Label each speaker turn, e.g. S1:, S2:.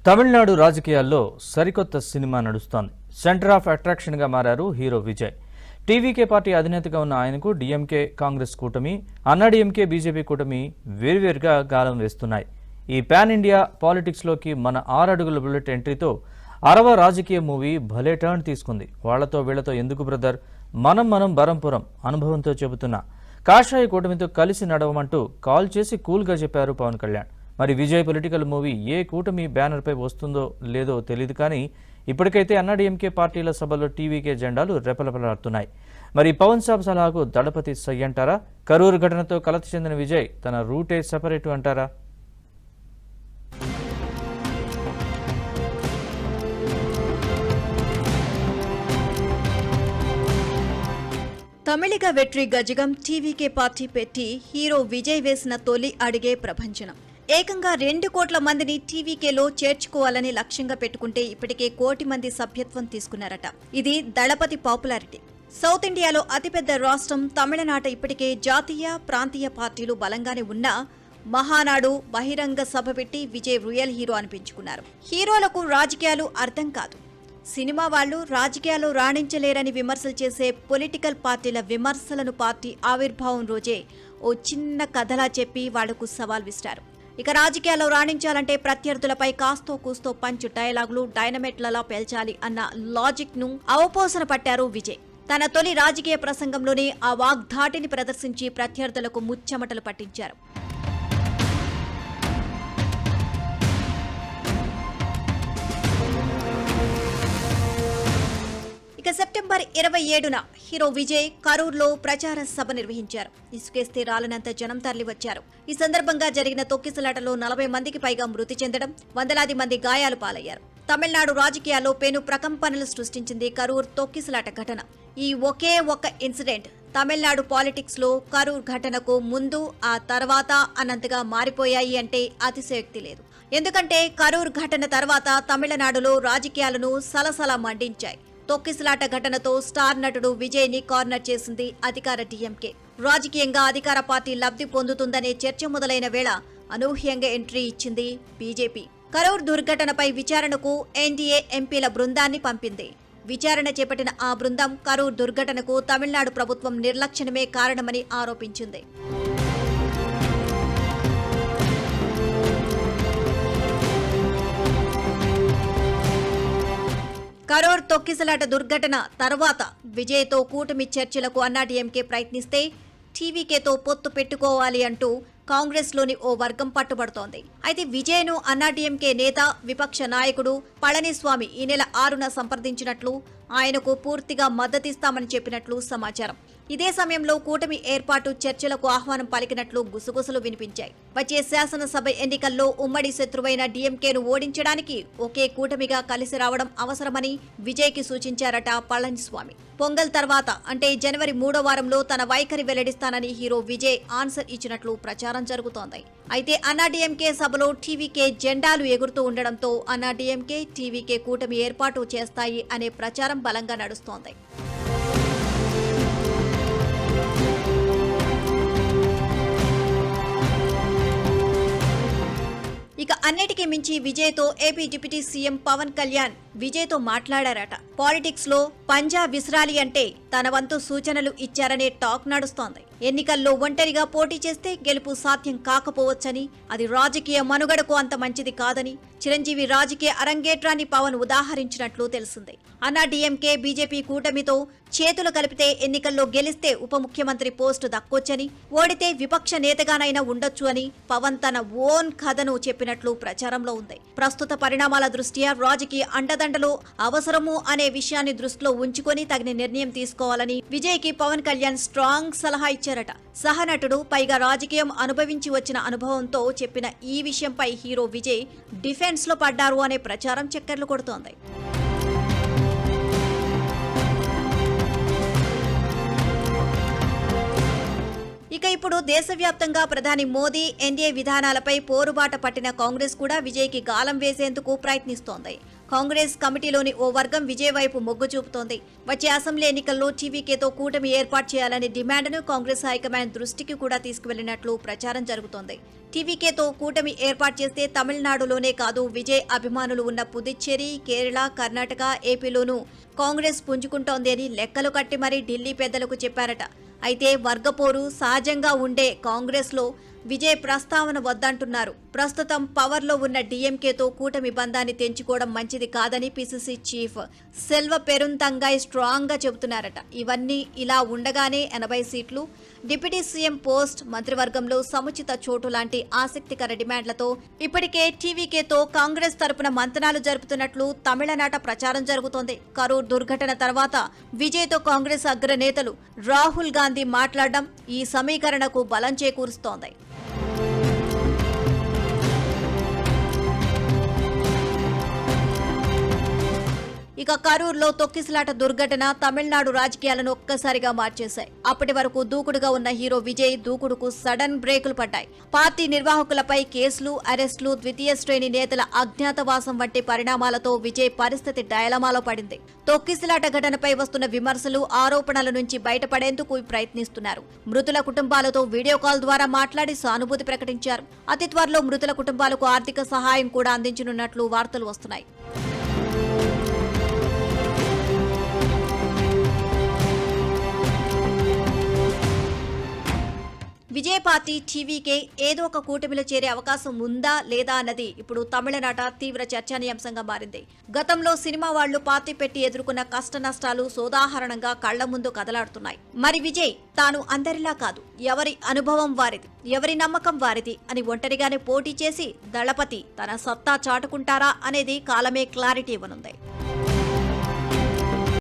S1: తమిళనాడు రాజకీయాల్లో సరికొత్త సినిమా నడుస్తోంది. సెంటర్ ఆఫ్ అట్రాక్షన్గా మారారు హీరో విజయ్. టీవీకే పార్టీ అధినేతగా ఉన్న ఆయనకు డీఎంకే కాంగ్రెస్ కూటమి, అన్నాడీఎంకే బీజేపీ కూటమి వేర్వేరుగా గాలం వేస్తున్నాయి. ఈ పాన్ ఇండియా పాలిటిక్స్లోకి మన 6 అడుగుల బుల్లెట్ ఎంట్రీతో అరవ రాజకీయ మూవీ భలే టర్న్ తీసుకుంది. వాళ్లతో వీళ్లతో ఎందుకు బ్రదర్, మనం బరంపురం అనుభవంతో చెబుతున్నా కాషాయ కూటమితో కలిసి నడవమంటూ కాల్ చేసి కూల్గా చెప్పారు పవన్ కళ్యాణ్. మరి విజయ్ పొలిటికల్ మూవీ ఏ కూటమి బ్యానర్పై వస్తుందో లేదో తెలియదు, కానీ ఇప్పటికైతే అన్నాడీఎంకే పార్టీల సభలో టీవీకే జెండాలు రెపరెపలాడుతున్నాయి. మరి పవన్ సాబ్ సలహాకు దళపతి సై అంటారా? కరూరు ఘటనతో కలత చెందిన విజయ్ తన రూటే సెపరేటు అంటారా?
S2: తమిళిగ వెట్రి గజగం టీవీకే పార్టీ పెట్టి హీరో విజయ్ వేసిన తొలి అడిగే ప్రభంజనం. ఏకంగా 2 కోట్ల మందిని టీవీకేలో చేర్చుకోవాలని లక్ష్యంగా పెట్టుకుంటే ఇప్పటికే 1 కోటి మంది సభ్యత్వం తీసుకున్నారట. ఇది దళపతి పాపులారిటీ. సౌత్ ఇండియాలో అతిపెద్ద రాష్ట్రం తమిళనాట ఇప్పటికే జాతీయ, ప్రాంతీయ పార్టీలు బలంగానే ఉన్నా మహానాడు బహిరంగ సభ పెట్టి విజయ్ రియల్ హీరో అనిపించుకున్నారు. హీరోలకు రాజకీయాలు అర్థం కాదు. సినిమా వాళ్లు రాజకీయాల్లో రాణించలేరని విమర్శలు చేసే పొలిటికల్ పార్టీల విమర్శలను పార్టీ ఆవిర్భావం రోజే ఓ చిన్న కథలా చెప్పి వాళ్లకు సవాల్ విసిరారు. ఇక రాజకీయాల్లో రాణించాలంటే ప్రత్యర్థులపై కాస్తో కూస్తో పంచ్ డైలాగులు డైనమైట్లలా పేల్చాలి అన్న లాజిక్ ను అవపోసన పట్టారు విజయ్. తన తొలి రాజకీయ ప్రసంగంలోనే ఆ వాగ్ధాటిని ప్రదర్శించి ప్రత్యర్థులకు ముచ్చెమటలు పట్టించారు. ఇక సెప్టెంబర్ 27న హీరో విజయ్ కరూర్లో ప్రచార సభ నిర్వహించారు. ఇసుకేస్తే రాలనంత జనం తరలివచ్చారు. ఈ సందర్భంగా జరిగిన తొక్కిసలాటలో 40 మందికి పైగా మృతి చెందడం, వందలాది మంది గాయాలు పాలయ్యారు. తమిళనాడు రాజకీయాల్లో పెను ప్రకంపనలు సృష్టించింది కరూర్ తొక్కిసలాట ఘటన. ఈ ఒకే ఒక్క ఇన్సిడెంట్ తమిళనాడు పాలిటిక్స్ లో కరూర్ ఘటనకు ముందు ఆ తర్వాత అన్నంతగా మారిపోయాయి అంటే అతిశయోక్తి లేదు. ఎందుకంటే కరూర్ ఘటన తర్వాత తమిళనాడులో రాజకీయాలను సలసల మండించాయి. తొక్కిసలాట ఘటనతో స్టార్ నటుడు విజయ్ ని కార్నర్ చేసింది అధికార డీఎంకే. రాజకీయంగా అధికార పార్టీ లబ్ధి పొందుతుందనే చర్చ మొదలైన వేళ అనూహ్యంగా ఎంట్రీ ఇచ్చింది బీజేపీ. కరూర్ దుర్ఘటనపై విచారణకు ఎన్డీఏ ఎంపీల బృందాన్ని పంపింది. విచారణ చేపట్టిన ఆ బృందం కరూర్ దుర్ఘటనకు తమిళనాడు ప్రభుత్వం నిర్లక్ష్యమే కారణమని ఆరోపించింది. కరూర్ తొక్కిసలాట దుర్ఘటన తర్వాత విజయ్తో కూటమి చర్చలకు అన్నాడీఎంకే ప్రయత్నిస్తే టీవీకేతో పొత్తు పెట్టుకోవాలి అంటూ కాంగ్రెస్లోని ఓ వర్గం పట్టుబడుతోంది. అయితే విజయ్ను అన్నాడీఎంకే నేత, విపక్ష నాయకుడు పళనిస్వామి ఈ నెల 6న సంప్రదించినట్లు, ఆయనకు పూర్తిగా మద్దతిస్తామని చెప్పినట్లు సమాచారం. ఇదే సమయంలో కూటమి ఏర్పాటు చర్చలకు ఆహ్వానం పలికినట్లు గుసగుసలు వినిపించాయి. వచ్చే శాసనసభ ఎన్నికల్లో ఉమ్మడి శత్రువైన డీఎంకేను ఓడించడానికి ఒకే కూటమిగా కలిసి రావడం అవసరమని విజయ్కి సూచించారట పళనిస్వామి. పొంగల్ తర్వాత అంటే జనవరి 3వ వారంలో తన వైఖరి వెల్లడిస్తానని హీరో విజయ్ ఆన్సర్ ఇచ్చినట్లు ప్రచారం జరుగుతోంది. అయితే అన్నాడీఎంకే సభలో టీవీకే జెండాలు ఎగురుతూ ఉండడంతో అన్నాడీఎంకే, టీవీకే కూటమి ఏర్పాటు చేస్తాయి అనే ప్రచారం బలంగా నడుస్తోంది. ఇక అన్నిటికీ మించి విజయ్తో AP deputy CM Pawan Kalyan విజయ్తో మాట్లాడారట. పాలిటిక్స్ లో పంజా విసిరాలి అంటే తన వంతు సూచనలు ఇచ్చారనే టాక్ నడుస్తోంది. ఎన్నికల్లో ఒంటరిగా పోటీ చేస్తే గెలుపు సాధ్యం కాకపోవచ్చని, అది రాజకీయ మనుగడకు అంత మంచిది కాదని చిరంజీవి రాజకీయ అరంగేట్రాన్ని పవన్ ఉదాహరించినట్లు తెలిసింది. అన్నాడీఎంకే బీజేపీ కూటమితో చేతులు కలిపితే ఎన్నికల్లో గెలిస్తే ఉప ముఖ్యమంత్రి పోస్టు దక్కొచ్చని, ఓడితే విపక్ష నేతగానైనా ఉండొచ్చు అని పవన్ తన ఓన్ కథను చెప్పినట్లు ప్రచారంలో ఉంది. ప్రస్తుత పరిణామాల దృష్ట్యా రాజకీయ అండదండలు అవసరము అనే విషయాన్ని దృష్టిలో ఉంచుకొని తగిన నిర్ణయం తీసుకోవాలని విజయ్కి పవన్ కళ్యాణ్ స్ట్రాంగ్ సలహా ఇచ్చారట. సహనటుడు, పైగా రాజకీయం అనుభవించి వచ్చిన అనుభవంతో చెప్పిన ఈ విషయంపై హీరో విజయ్ డిఫెన్స్ లో పడ్డారు అనే ప్రచారం చక్కర్లు కొడుతోంది. ఇక ఇప్పుడు దేశవ్యాప్తంగా ప్రధాని మోదీ ఎన్డీఏ విధానాలపై పోరుబాట పట్టిన కాంగ్రెస్ కూడా విజయ్కి గాలం వేసేందుకు ప్రయత్నిస్తోంది. కాంగ్రెస్ కమిటీలోని ఓ వర్గం విజయ్ వైపు మొగ్గు చూపుతోంది. వచ్చే అసెంబ్లీ ఎన్నికల్లో టీవీకేతో కూటమి ఏర్పాటు చేయాలనే డిమాండ్ను కాంగ్రెస్ హైకమాండ్ దృష్టికి కూడా తీసుకువెళ్లినట్లు ప్రచారం జరుగుతోంది. టీవీకేతో కూటమి ఏర్పాటు చేస్తే తమిళనాడులోనే కాదు, విజయ్ అభిమానులు ఉన్న పుదుచ్చేరి, కేరళ, కర్ణాటక, ఏపీలోనూ కాంగ్రెస్ పుంజుకుంటోంది అని లెక్కలు కట్టి మరీ ఢిల్లీ పెద్దలకు చెప్పారట. అయితే వర్గపోరు సహజంగా ఉండే కాంగ్రెస్లో విజయ్ ప్రస్తావన వద్దంటున్నారు. ప్రస్తుతం పవర్లో ఉన్న డీఎంకేతో కూటమి బంధాన్ని తెంచుకోవడం మంచిది కాదని పిసిసి చీఫ్ సెల్వ పెరుంతంగాయ్ స్ట్రాంగ్ గా చెబుతున్నారట. ఇవన్నీ ఇలా ఉండగానే 80 సీట్లు, డిప్యూటీ సీఎం పోస్ట్, మంత్రివర్గంలో సముచిత చోటు లాంటి ఆసక్తికర డిమాండ్లతో ఇప్పటికే టీవీకేతో కాంగ్రెస్ తరపున మంతనాలు జరుపుతున్నట్లు తమిళనాట ప్రచారం జరుగుతోంది. కరూర్ దుర్ఘటన తర్వాత విజయ్తో కాంగ్రెస్ అగ్రనేతలు రాహుల్ గాంధీ మాట్లాడడం ఈ సమీకరణకు బలం చేకూరుస్తోంది. ఇక కరూర్లో తొక్కిసలాట దుర్ఘటన తమిళనాడు రాజకీయాలను ఒక్కసారిగా మార్చేశాయి. అప్పటి వరకు దూకుడుగా ఉన్న హీరో విజయ్ దూకుడుకు సడన్ బ్రేకులు పడ్డాయి. పార్టీ నిర్వాహకులపై కేసులు, అరెస్టులు, ద్వితీయ శ్రేణి నేతల అజ్ఞాతవాసం వంటి పరిణామాలతో విజయ్ పరిస్థితి డైలమాలో పడింది. తొక్కిసలాట ఘటనపై వస్తున్న విమర్శలు, ఆరోపణల నుంచి బయటపడేందుకు ప్రయత్నిస్తున్నారు. మృతుల కుటుంబాలతో వీడియో కాల్ ద్వారా మాట్లాడి సానుభూతి ప్రకటించారు. అతి త్వరలో మృతుల కుటుంబాలకు ఆర్థిక సహాయం కూడా అందించనున్నట్లు వార్తలు వస్తున్నాయి. విజయ్ పార్టీ టీవీకే ఏదో ఒక కూటమిలో చేరే అవకాశం ఉందా లేదా అన్నది ఇప్పుడు తమిళనాట తీవ్ర చర్చనీయాంశంగా మారింది. గతంలో సినిమా వాళ్లు పార్టీ పెట్టి ఎదుర్కొన్న కష్ట నష్టాలు సోదాహరణంగా కళ్ల ముందు కదలాడుతున్నాయి. మరి విజయ్ తాను అందరిలా కాదు, ఎవరి అనుభవం వారిది, ఎవరి నమ్మకం వారిది అని ఒంటరిగానే పోటీ చేసి దళపతి తన సత్తా చాటుకుంటారా అనేది కాలమే క్లారిటీ ఇవ్వనుంది.